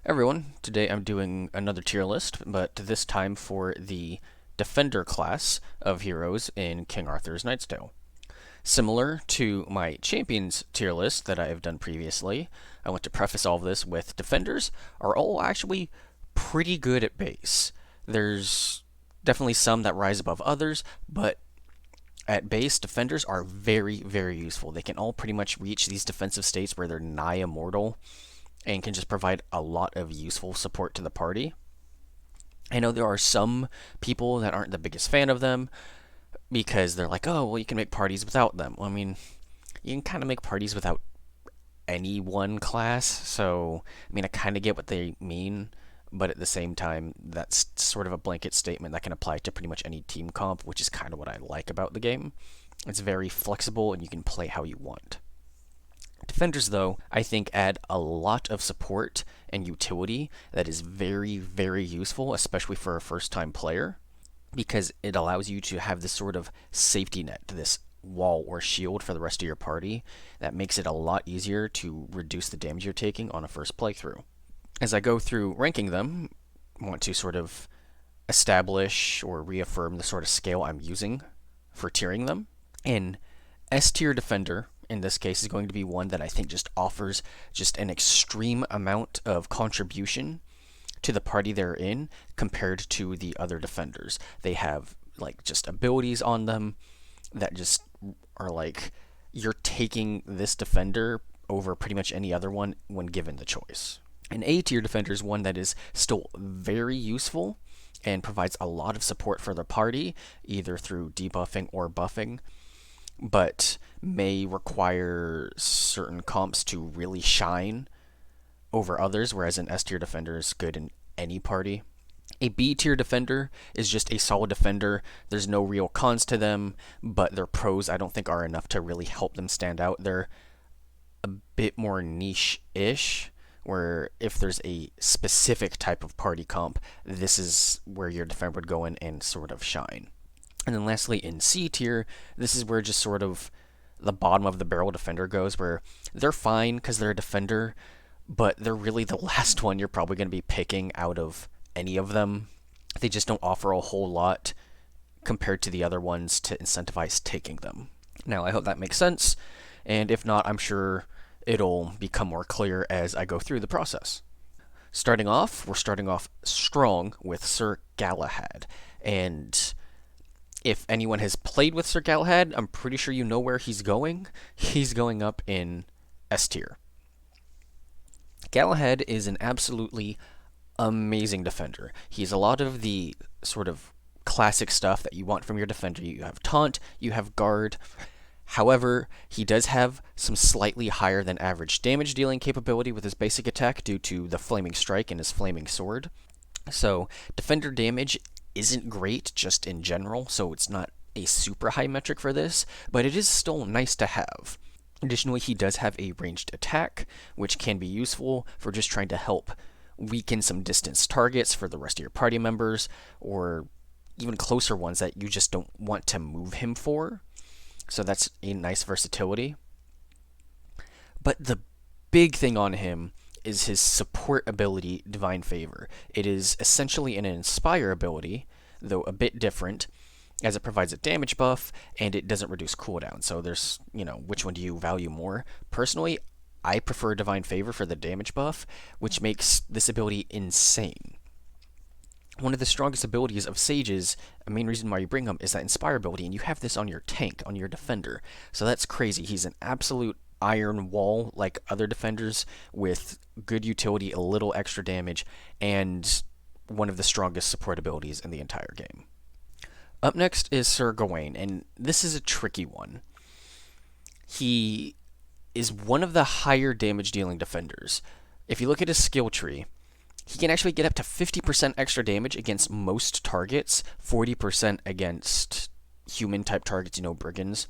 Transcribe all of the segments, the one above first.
Everyone, today I'm doing another tier list, but this time for the Defender class of heroes in King Arthur's Knight's Tale. Similar to my Champions tier list that I have done previously, I want to preface all of this with Defenders are all actually pretty good at base. There's definitely some that rise above others, but at base, Defenders are very, very useful. They can all pretty much reach these defensive states where they're nigh immortal and can just provide a lot of useful support to the party. I know there are some people that aren't the biggest fan of them because they're like, oh, well, you can make parties without them. Well, I mean, you can kind of make parties without any one class, so, I mean, I kind of get what they mean, but at the same time, that's sort of a blanket statement that can apply to pretty much any team comp, which is kind of what I like about the game. It's very flexible and you can play how you want. Defenders, though, I think add a lot of support and utility that is very, very useful, especially for a first-time player, because it allows you to have this sort of safety net, this wall or shield for the rest of your party that makes it a lot easier to reduce the damage you're taking on a first playthrough. As I go through ranking them, I want to sort of establish or reaffirm the sort of scale I'm using for tiering them. In S tier Defender, in this case, is going to be one that I think just offers just an extreme amount of contribution to the party they're in compared to the other defenders. They have like just abilities on them that just are like you're taking this defender over pretty much any other one when given the choice. An A tier defender is one that is still very useful and provides a lot of support for the party, either through debuffing or buffing, but may require certain comps to really shine over others, whereas an S tier defender is good in any party. A B tier defender is just a solid defender. There's no real cons to them, but their pros I don't think are enough to really help them stand out. They're a bit more niche-ish, where if there's a specific type of party comp, this is where your defender would go in and sort of shine. And then lastly, in C tier, this is where just sort of the bottom of the barrel defender goes, where they're fine because they're a defender, but they're really the last one you're probably going to be picking out of any of them. They just don't offer a whole lot compared to the other ones to incentivize taking them. Now, I hope that makes sense, and if not, I'm sure it'll become more clear as I go through the process. We're starting off strong with Sir Galahad, and if anyone has played with Sir Galahad, I'm pretty sure you know where he's going. He's going up in S tier. Galahad is an absolutely amazing defender. He's a lot of the sort of classic stuff that you want from your defender. You have taunt, you have guard. However, he does have some slightly higher than average damage dealing capability with his basic attack due to the flaming strike and his flaming sword. So, defender damage isn't great just in general, so it's not a super high metric for this, but it is still nice to have. Additionally, he does have a ranged attack, which can be useful for just trying to help weaken some distance targets for the rest of your party members, or even closer ones that you just don't want to move him for. So that's a nice versatility. But the big thing on him is his support ability, Divine Favor. It is essentially an Inspire ability, though a bit different, as it provides a damage buff and it doesn't reduce cooldown. So there's, which one do you value more? Personally, I prefer Divine Favor for the damage buff, which makes this ability insane. One of the strongest abilities of Sages, a main reason why you bring him, is that Inspire ability, and you have this on your tank, on your defender. So that's crazy. He's an absolute iron wall like other defenders with good utility, a little extra damage, and one of the strongest support abilities in the entire game. Up next is Sir Gawain, and this is a tricky one. He is one of the higher damage dealing defenders. If you look at his skill tree, he can actually get up to 50% extra damage against most targets, 40% against human type targets, brigands.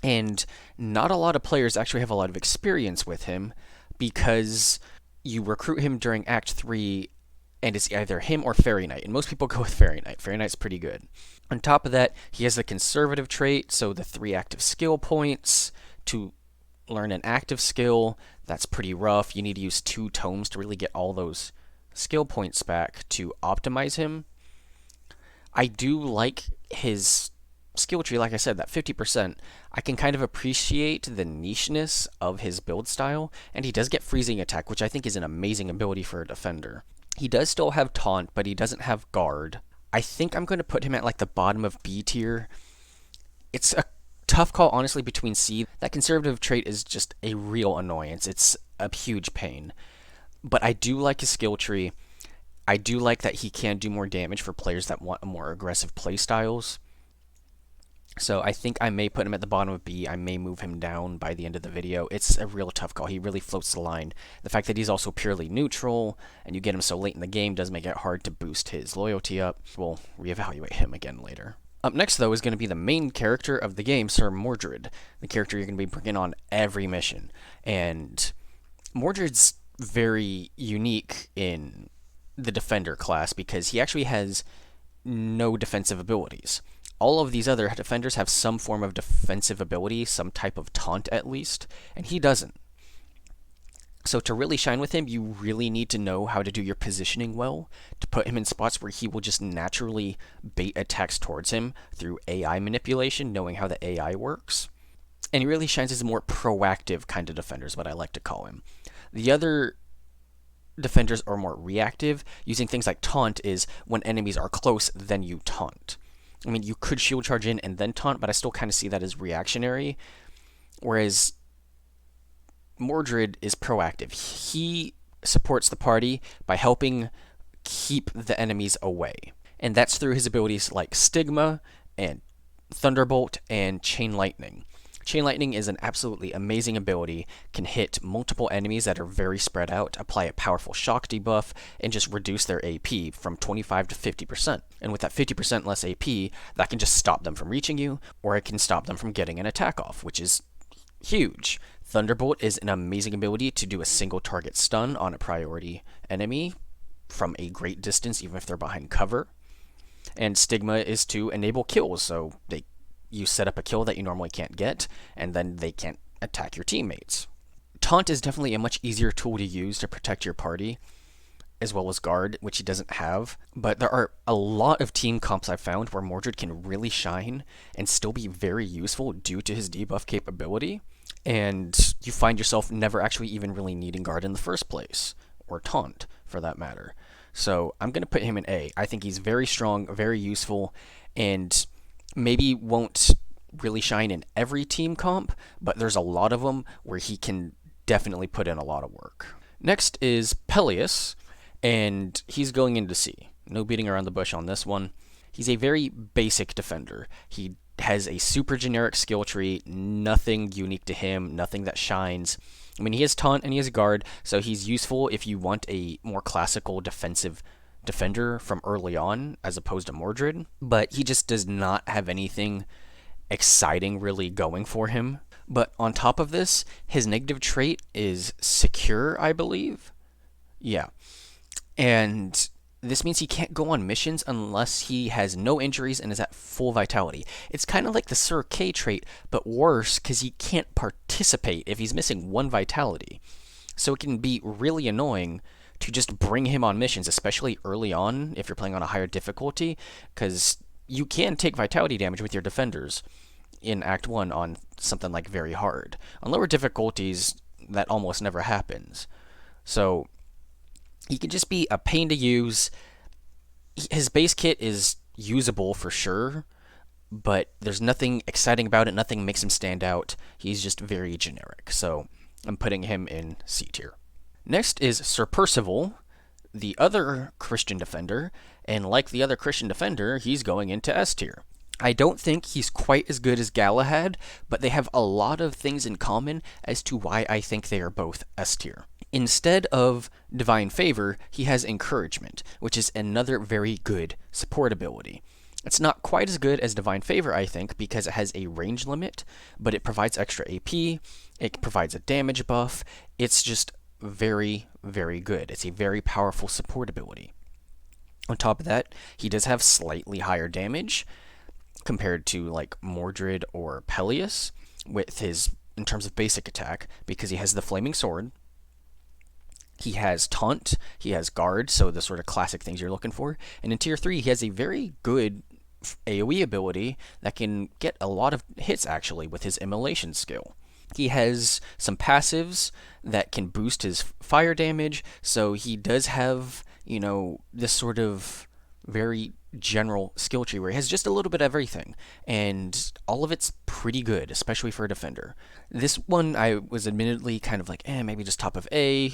And not a lot of players actually have a lot of experience with him because you recruit him during Act 3 and it's either him or Fairy Knight, and most people go with Fairy Knight. Fairy Knight's pretty good. On top of that, he has the conservative trait, so the 3 active skill points to learn an active skill. That's pretty rough. You need to use 2 tomes to really get all those skill points back to optimize him. I do like his skill tree, like I said, that 50%. I can kind of appreciate the nicheness of his build style, and he does get freezing attack, which I think is an amazing ability for a defender. He does still have taunt, but he doesn't have guard. I think I'm going to put him at like the bottom of B tier. It's a tough call, honestly, between C. That conservative trait is just a real annoyance. It's a huge pain. But I do like his skill tree. I do like that he can do more damage for players that want more aggressive play styles. So I think I may put him at the bottom of B. I may move him down by the end of the video. It's a real tough call. He really floats the line. The fact that he's also purely neutral and you get him so late in the game does make it hard to boost his loyalty up. We'll reevaluate him again later. Up next, though, is going to be the main character of the game, Sir Mordred, the character you're going to be bringing on every mission. And Mordred's very unique in the defender class because he actually has no defensive abilities. All of these other defenders have some form of defensive ability, some type of taunt at least, and he doesn't. So to really shine with him, you really need to know how to do your positioning well, to put him in spots where he will just naturally bait attacks towards him through AI manipulation, knowing how the AI works. And he really shines as a more proactive kind of defender is what I like to call him. The other defenders are more reactive. Using things like taunt is when enemies are close, then you taunt. I mean, you could shield charge in and then taunt, but I still kind of see that as reactionary. Whereas Mordred is proactive. He supports the party by helping keep the enemies away. And that's through his abilities like Stigma and Thunderbolt and Chain Lightning. Chain Lightning is an absolutely amazing ability, can hit multiple enemies that are very spread out, apply a powerful shock debuff, and just reduce their AP from 25 to 50%. And with that 50% less AP, that can just stop them from reaching you, or it can stop them from getting an attack off, which is huge. Thunderbolt is an amazing ability to do a single target stun on a priority enemy from a great distance, even if they're behind cover. And Stigma is to enable kills, so you set up a kill that you normally can't get, and then they can't attack your teammates. Taunt is definitely a much easier tool to use to protect your party, as well as guard, which he doesn't have. But there are a lot of team comps I've found where Mordred can really shine and still be very useful due to his debuff capability, and you find yourself never actually even really needing guard in the first place, or taunt for that matter. So I'm going to put him in A. I think he's very strong, very useful, and maybe won't really shine in every team comp, but there's a lot of them where he can definitely put in a lot of work. Next is Pelleas, and he's going into C. No beating around the bush on this one. He's a very basic defender. He has a super generic skill tree, nothing unique to him, nothing that shines. I mean, he has taunt and he has guard, so he's useful if you want a more classical defensive defender from early on as opposed to Mordred, but he just does not have anything exciting really going for him. But on top of this, his negative trait is secure, I believe. Yeah. And this means he can't go on missions unless he has no injuries and is at full vitality. It's kind of like the Sir K trait, but worse because he can't participate if he's missing 1 vitality. So it can be really annoying to just bring him on missions, especially early on if you're playing on a higher difficulty, because you can take vitality damage with your defenders in Act 1 on something like very hard. On lower difficulties, that almost never happens. So he can just be a pain to use. His base kit is usable for sure, but there's nothing exciting about it, nothing makes him stand out. He's just very generic, so I'm putting him in C tier. Next is Sir Percivale, the other Christian defender, and like the other Christian defender, he's going into S tier. I don't think he's quite as good as Galahad, but they have a lot of things in common as to why I think they are both S tier. Instead of Divine Favor, he has Encouragement, which is another very good support ability. It's not quite as good as Divine Favor, I think, because it has a range limit, but it provides extra AP, it provides a damage buff, it's just very, very good. It's a very powerful support ability. On top of that, he does have slightly higher damage compared to like Mordred or Pelleas with his in terms of basic attack because he has the flaming sword. He has taunt, he has guard, so the sort of classic things you're looking for. And in tier 3, he has a very good AoE ability that can get a lot of hits actually with his immolation skill. He has some passives that can boost his fire damage, so he does have, this sort of very general skill tree where he has just a little bit of everything, and all of it's pretty good, especially for a defender. This one I was admittedly kind of like, maybe just top of A,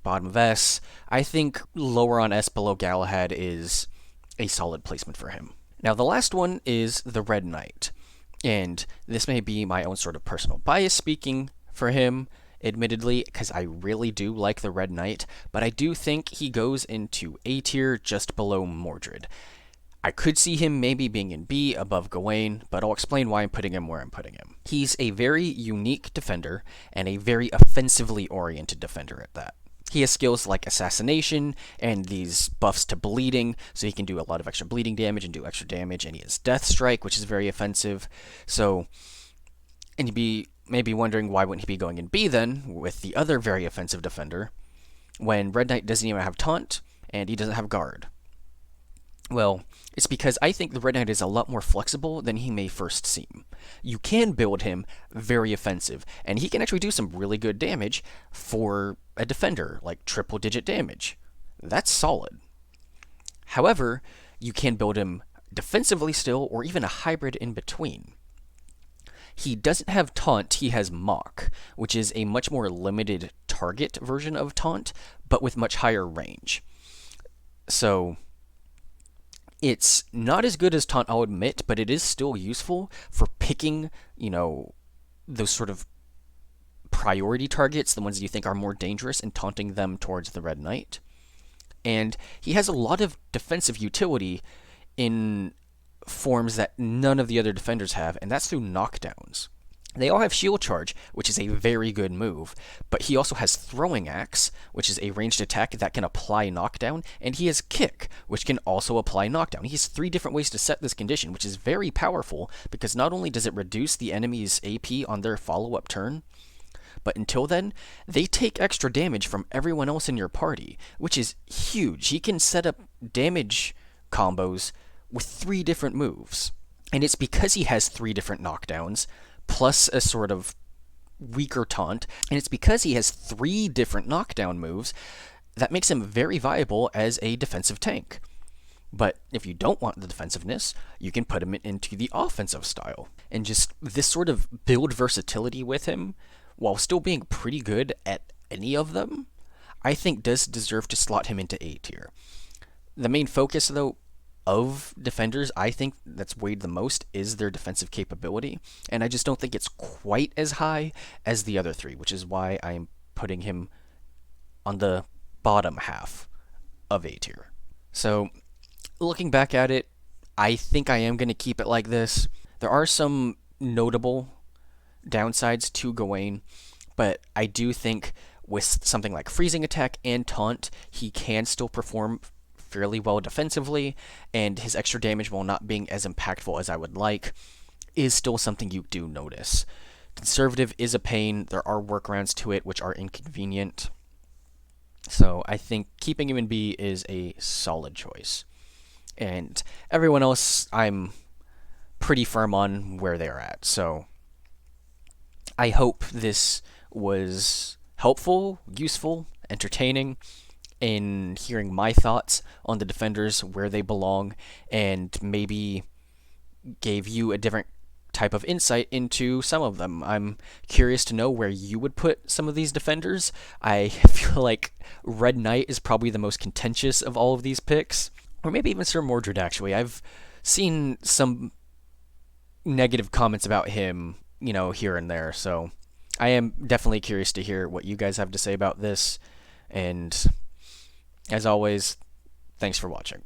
bottom of S. I think lower on S below Galahad is a solid placement for him. Now the last one is the Red Knight, and this may be my own sort of personal bias speaking for him, admittedly, because I really do like the Red Knight, but I do think he goes into A tier just below Mordred. I could see him maybe being in B above Gawain, but I'll explain why I'm putting him where I'm putting him. He's a very unique defender, and a very offensively oriented defender at that. He has skills like assassination and these buffs to bleeding, so he can do a lot of extra bleeding damage and do extra damage, and he has Death Strike, which is very offensive. So, and you'd be maybe wondering why wouldn't he be going in B then, with the other very offensive defender, when Red Knight doesn't even have taunt, and he doesn't have guard. Well, it's because I think the Red Knight is a lot more flexible than he may first seem. You can build him very offensive, and he can actually do some really good damage for a defender, like triple-digit damage. That's solid. However, you can build him defensively still, or even a hybrid in between. He doesn't have taunt, he has mock, which is a much more limited target version of taunt, but with much higher range. So it's not as good as taunt, I'll admit, but it is still useful for picking, those sort of priority targets, the ones that you think are more dangerous, and taunting them towards the Red Knight. And he has a lot of defensive utility in forms that none of the other defenders have, and that's through knockdowns. They all have shield charge, which is a very good move, but he also has throwing axe, which is a ranged attack that can apply knockdown, and he has kick, which can also apply knockdown. He has 3 different ways to set this condition, which is very powerful, because not only does it reduce the enemy's AP on their follow-up turn, but until then, they take extra damage from everyone else in your party, which is huge. He can set up damage combos with 3 different moves, and it's because he has 3 different knockdowns, plus a sort of weaker taunt, and it's because he has 3 different knockdown moves that makes him very viable as a defensive tank. But if you don't want the defensiveness, you can put him into the offensive style. And just this sort of build versatility with him, while still being pretty good at any of them, I think does deserve to slot him into A tier. The main focus, though, of defenders, I think that's weighed the most is their defensive capability, and I just don't think it's quite as high as the other 3, which is why I'm putting him on the bottom half of A tier. So, looking back at it, I think I am going to keep it like this. There are some notable downsides to Gawain, but I do think with something like freezing attack and taunt, he can still perform fairly well defensively, and his extra damage, while not being as impactful as I would like, is still something you do notice. Conservative is a pain. There are workarounds to it which are inconvenient. So I think keeping him in B is a solid choice. And everyone else, I'm pretty firm on where they're at. So I hope this was helpful, useful, entertaining in hearing my thoughts on the defenders, where they belong, and maybe gave you a different type of insight into some of them. I'm curious to know where you would put some of these defenders. I feel like Red Knight is probably the most contentious of all of these picks, or maybe even Sir Mordred, actually. I've seen some negative comments about him, here and there, so I am definitely curious to hear what you guys have to say about this, and as always, thanks for watching.